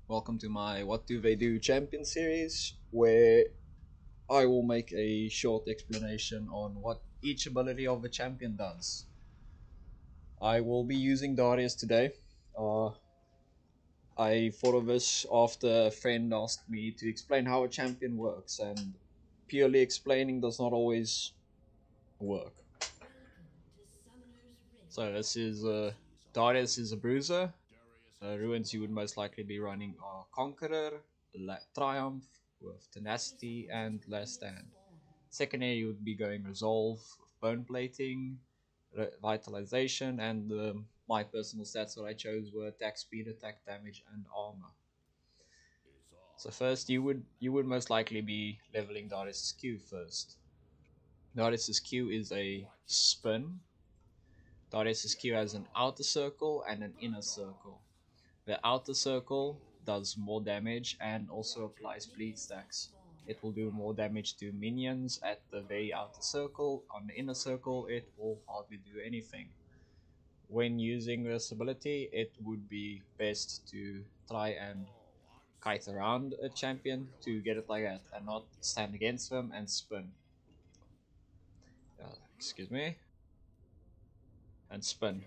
Welcome to my What Do They Do Champion series, where I will make a short explanation on what each ability of a champion does. I will be using Darius today. Uh, I thought of this after a friend asked me to explain how a champion works, and purely explaining does not always work. So this is Darius is a bruiser. Ruins you would most likely be running are Conqueror, Triumph with Tenacity and Last Stand. Secondary you would be going Resolve with Bone Plating, Vitalization, and my personal stats that I chose were attack speed, attack damage, and armor. So first you would most likely be leveling Darius' Q first. Darius' Q is a spin. Darius' Q has an outer circle and an inner circle. The outer circle does more damage and also applies bleed stacks. It will do more damage to minions at the very outer circle. On the inner circle, it will hardly do anything. When using this ability, it would be best to try and kite around a champion to get it like that and not stand against them and spin. Excuse me. And spin.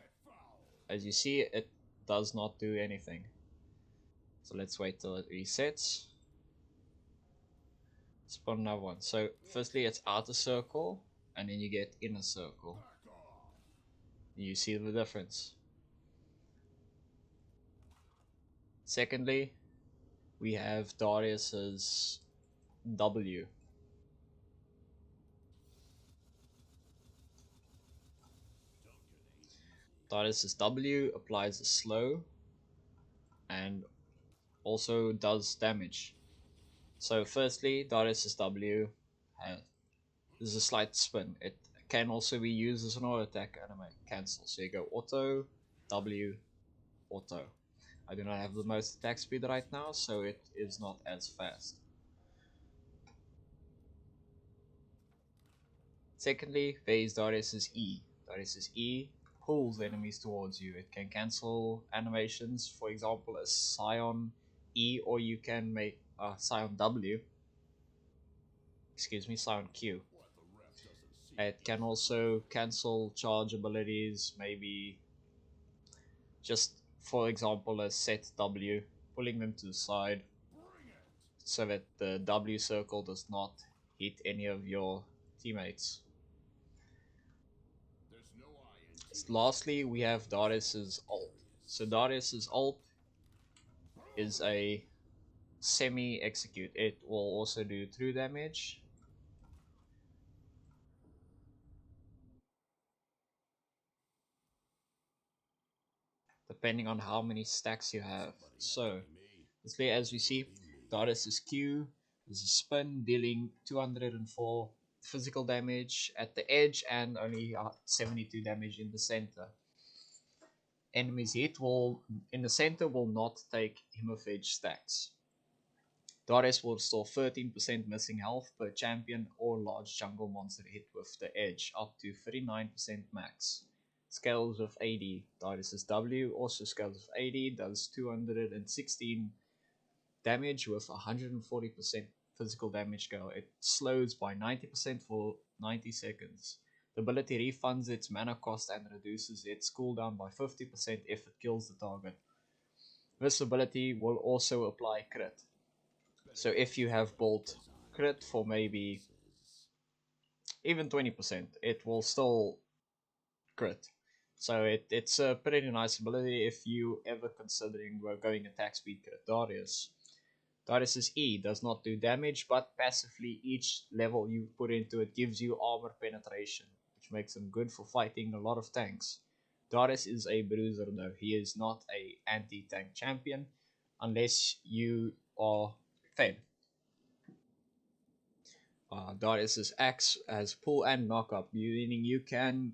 As you see, it does not do anything. So let's wait till it resets. Spawn another one. So firstly it's outer circle and then you get inner circle. You see the difference. Secondly, we have Darius's W. Darius's W applies a slow and also does damage. So firstly, Darius's W is a slight spin. It can also be used as an auto attack anime cancel. So you go auto, W, auto. I do not have the most attack speed right now, so it is not as fast. Secondly, there is Darius' E. Darius' E pulls enemies towards you. It can cancel animations, for example, a Scion E, or you can make a Scion W. Excuse me, Scion Q. It can also cancel charge abilities, maybe just for example a set W, pulling them to the side so that the W circle does not hit any of your teammates. Lastly, we have Darius's ult. So Darius's ult is a semi-execute. It will also do true damage. Depending on how many stacks you have. So, as we see, Darius's Q is a spin dealing 204 physical damage at the edge and only 72 damage in the center. Enemies hit will in the center will not take Hemorrhage stacks. Darius will restore 13% missing health per champion or large jungle monster hit with the edge, up to 39% max. Scales of AD. Darius' W also scales of AD, does 216 damage with 140% physical damage scale. It slows by 90% for 90 seconds. The ability refunds its mana cost and reduces its cooldown by 50% if it kills the target. This ability will also apply crit. So if you have bolt crit for maybe even 20%, it will still crit. So it's a pretty nice ability if you ever considering going attack speed crit Darius. Darius' E does not do damage, but passively each level you put into it gives you armor penetration, which makes him good for fighting a lot of tanks. Darius is a bruiser though, he is not a anti-tank champion unless you are fed. Darius' axe has pull and knock up, meaning you can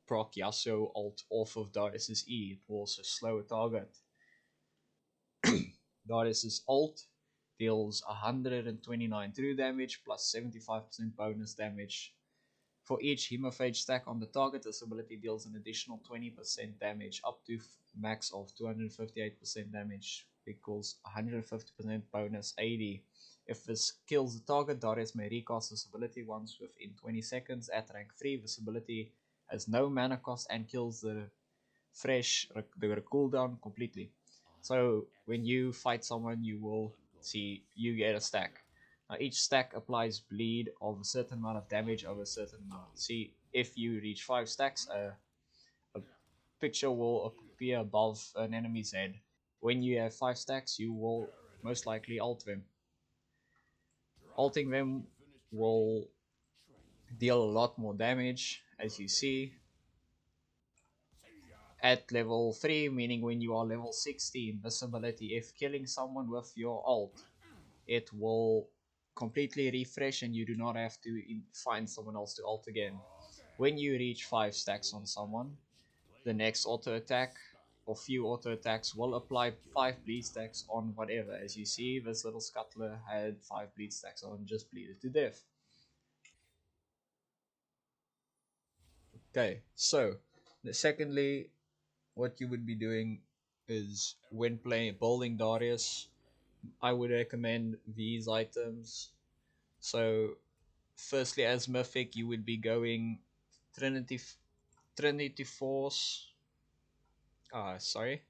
proc Yasuo ult off of Darius' E. It will also slow a target. Darius' ult deals 129 true damage plus 75% bonus damage. For each Hemorrhage stack on the target, this ability deals an additional 20% damage, up to max of 258% damage equals 150% bonus AD. If this kills the target, Darius may recast this ability once within 20 seconds at rank 3. This ability has no mana cost and kills the the cooldown completely. So when you fight someone, you will see you get a stack. Now each stack applies bleed of a certain amount of damage over a certain amount. See, if you reach 5 stacks, a picture will appear above an enemy's head. When you have 5 stacks, you will most likely ult them. Ulting them will deal a lot more damage, as you see. At level 3, meaning when you are level 16, this ability, if killing someone with your ult, it will completely refresh and you do not have to find someone else to ult again. When you reach 5 stacks on someone, the next auto attack or few auto attacks will apply 5 bleed stacks on whatever. As you see, this little scuttler had 5 bleed stacks on, just bleeded to death. Okay, so secondly, what you would be doing is when playing bowling Darius, I would recommend these items. So firstly, as Mythic, you would be going Trinity Trinity Force. Sorry,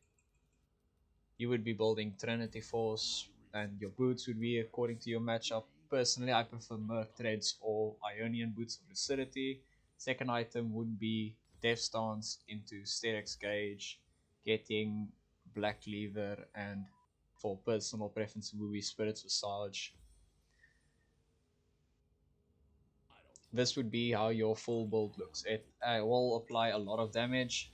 you would be building Trinity Force, and your boots would be according to your matchup. Personally, I prefer Merc Threads or Ionian Boots of Lucidity. Second item would be Death Stance into Sterex Gauge, getting Black Lever, and for personal preference would be Spirit's Visage. This would be how your full build looks. It will apply a lot of damage.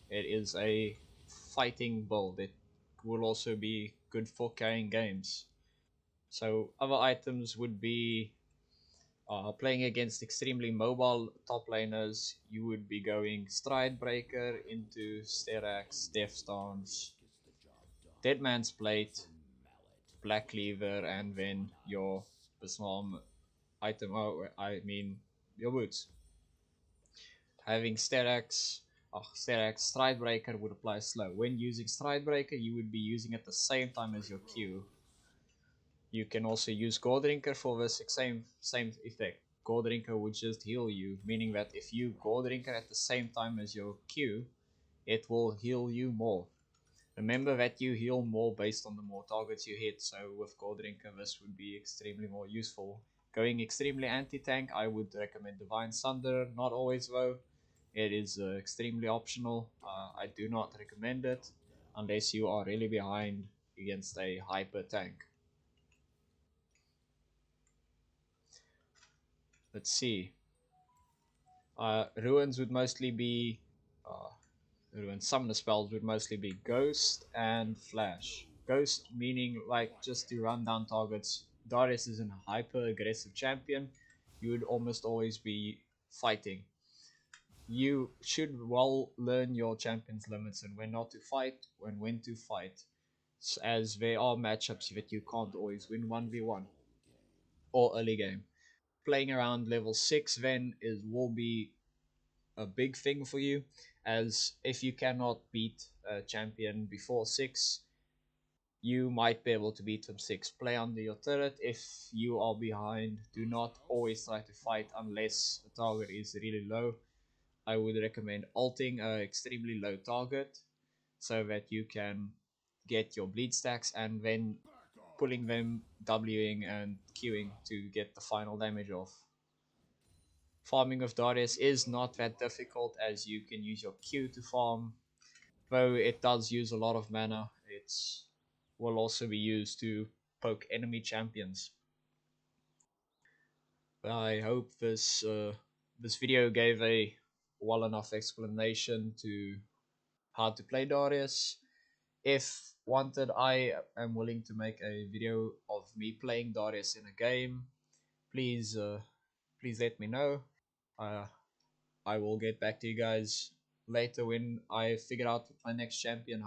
It is a fighting build. It will also be good for carrying games. So other items would be playing against extremely mobile top laners. You would be going Stride Breaker into Sterax, Death Stance, Dead Man's Plate, Black Cleaver, and then your personal item. Oh, I mean your boots. Having Sterax Stride Breaker would apply slow. When using Stride Breaker, you would be using at the same time as your Q. You can also use Gold Drinker for the same effect. Gold Drinker would just heal you, meaning that if you Gold Drinker at the same time as your Q, it will heal you more. Remember that you heal more based on the more targets you hit, so with Gold Drinker this would be extremely more useful. Going extremely anti-tank, I would recommend Divine Sunder, not always though. It is extremely optional. I do not recommend it unless you are really behind against a hyper tank. Let's see. Ruins would mostly be uh, Ruins. Some of the spells would mostly be Ghost and Flash. Ghost meaning like just to run down targets. Darius is a hyper aggressive champion. You would almost always be fighting. You should well learn your champion's limits and when not to fight and when to fight, as there are matchups that you can't always win 1v1 or early game. Playing around level 6 then will be a big thing for you, as if you cannot beat a champion before 6, you might be able to beat them 6. Play under your turret. If you are behind, do not always try to fight unless the target is really low. I would recommend ulting a extremely low target so that you can get your bleed stacks and then pulling them, Wing and Qing to get the final damage off. Farming with Darius is not that difficult, as you can use your Q to farm, though it does use a lot of mana. It will also be used to poke enemy champions. But I hope this video gave a well enough explanation to how to play Darius. If wanted, I am willing to make a video of me playing Darius in a game. Please, please let me know. Uh, I will get back to you guys later when I figure out my next champion.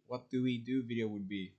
What do we do video would be.